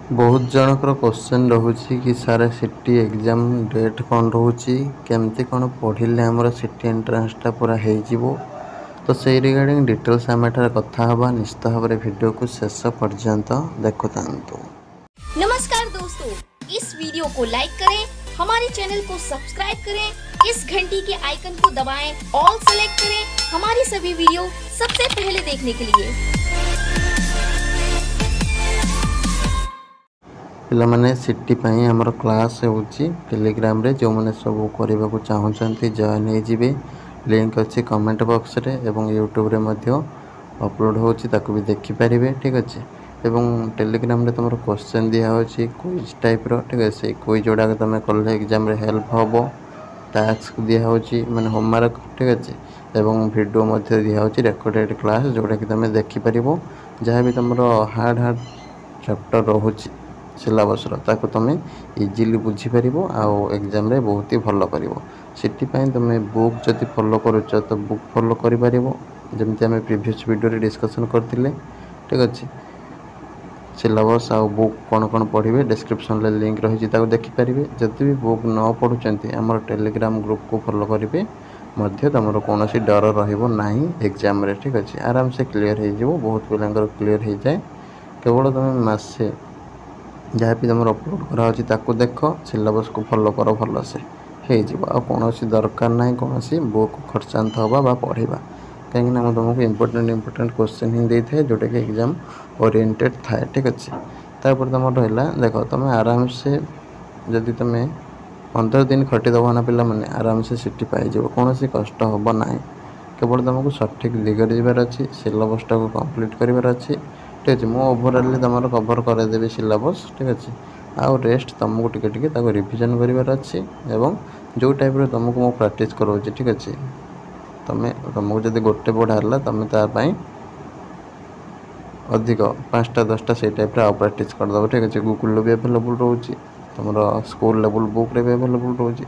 बहुत जनकर क्वेश्चन रोचे कि सारे सिटी एग्जाम डेट कौन रोचे केमती कौन पढ़ले आमर सिटी एंट्रांसटा पूरा हो तो से रिगार्डिंग डिटेल्स आम कथा हवा निश्चित भाव में वीडियो को शेष पर्यंत देखुता। नमस्कार दोस्तों, इस वीडियो को लाइक करें, हमारे चैनल को सब्सक्राइब करें, इस घंटी के आइकन को दबाएं, ऑल सेलेक्ट करें हमारी सभी वीडियो सबसे पहले देखने के लिए। पिलामाने सिटी पाई हमर क्लास होची टेलीग्राम रे जो माने सब करबा को चाहउचंती जॉइन हे जिवे। लिंक अछि कमेंट बॉक्स रे एवं यूट्यूब रे मध्य अपलोड होची ताको भी देखि परिबे। ठीक अछि एवं टेलीग्राम रे तमरो क्वेश्चन दिया होची क्विज टाइप रो। ठीक अछि क्विज जोडा के तमे करले एग्जाम रे हेल्प होबो। टास्क दिया होची माने होमवर्क। ठीक अछि एवं वीडियो मध्य दिया होची रिकॉर्डेड क्लास जोडा कि तमे देखि परिबो। जहा भी तमरो हार्ड चैप्टर रहूची सिलेबस ताको तुम इजिली बुझीपर आउ एग्जाम रे बहुत ही भल कर सिटी तुम बुक जदि फॉलो करुच तो बुक फॉलो करमती आम प्रीवियस वीडियो डिस्कशन करते। ठीक अच्छे सिलेबस आउ बुक कौन कौन पढ़े डिस्क्रिप्शन में लिंक रही देखिपारे। जदि भी बुक न पढ़ुंट आम टेलीग्राम ग्रुप को फॉलो करेंगे तुम कौन डर रहा एग्जाम रे। ठीक अच्छे आराम से क्लीयर हो बहुत पिलांकर क्लीयर हो जाए। केवल तुम मसे जहाँ भी तुम अपलोड कराची देख सिलेबस को फॉलो कर भल से हो कौन दरकार ना कौन बुक खर्चांत हवा पढ़ा कहीं तुमको इंपोर्टेंट क्वेश्चन ही दे था जोटा कि एग्जाम ओरिएंटेड थाए। ठीक अच्छे तापर तुम रहा देख तुम आराम से जदि तुम 15 दिन खटिदेव ना पिला माने आराम से सिटी पाइज कौन कष्ट हम ना। केवल तुमको सठिक दिगरे जबार अच्छी सिलेबसटा को कम्प्लीट करार अच्छी। ठीक अच्छे मुझे ओभरअली तुम कवर करदेवी सिलेबस। ठीक अच्छे आउ रेस्ट तुमको टिके रिविजन करार अच्छी एवं जो टाइप तुमको मुझे प्रैक्टिस कराऊँ। ठीक अच्छे तुमको जब गोटे पढ़ा है तुम तापाई अधिक 5टा 10टा से टाइप आउ प्रैक्टिस करदेव। ठीक अच्छे गूगल भी अवेलेबल रोचे तुम स्कूल लेवल बुक रे भी अवेलेबल रोचे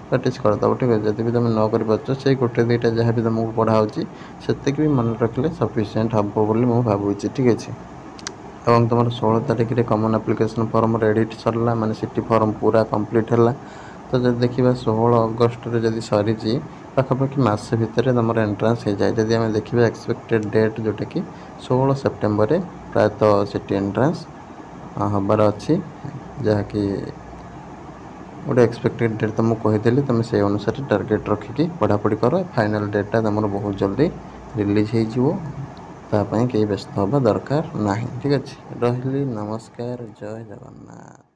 प्रैक्टिस करदेव। ठीक है जब भी तुम न कर से गोटे दुईटा जहाँ भी तुमको पढ़ाऊँ से भी मन रखिले सफिशिएंट हम बोली मुझे भावुची। ठीक अच्छे एवं तुम 16 तारिख रे कॉमन एप्लिकेशन फॉर्म एडिट सरला माने सिटी फॉर्म पूरा कंप्लीट है। तो जब देखा 16 अगस्त रे जदि सरी पाखापाखि मसे भितर तुम एंट्रांस हो जाए। जदि आम देखा एक्सपेक्टेड डेट जोटा कि 16 सेप्टेम्बर प्रायतः सिटी एंट्रांस हबार अच्छी जहाँकि गोटे एक्सपेक्टेड डेट तुमको कहीदेली तुम से अनुसार टार्गेट रखिकी पढ़ापढ़ी कर फाइनल डेटा तुम बहुत जल्दी रिलीज हो कहीं व्यस्त हवा दरकार ना। ठीक अच्छे रही नमस्कार जय जगन्नाथ।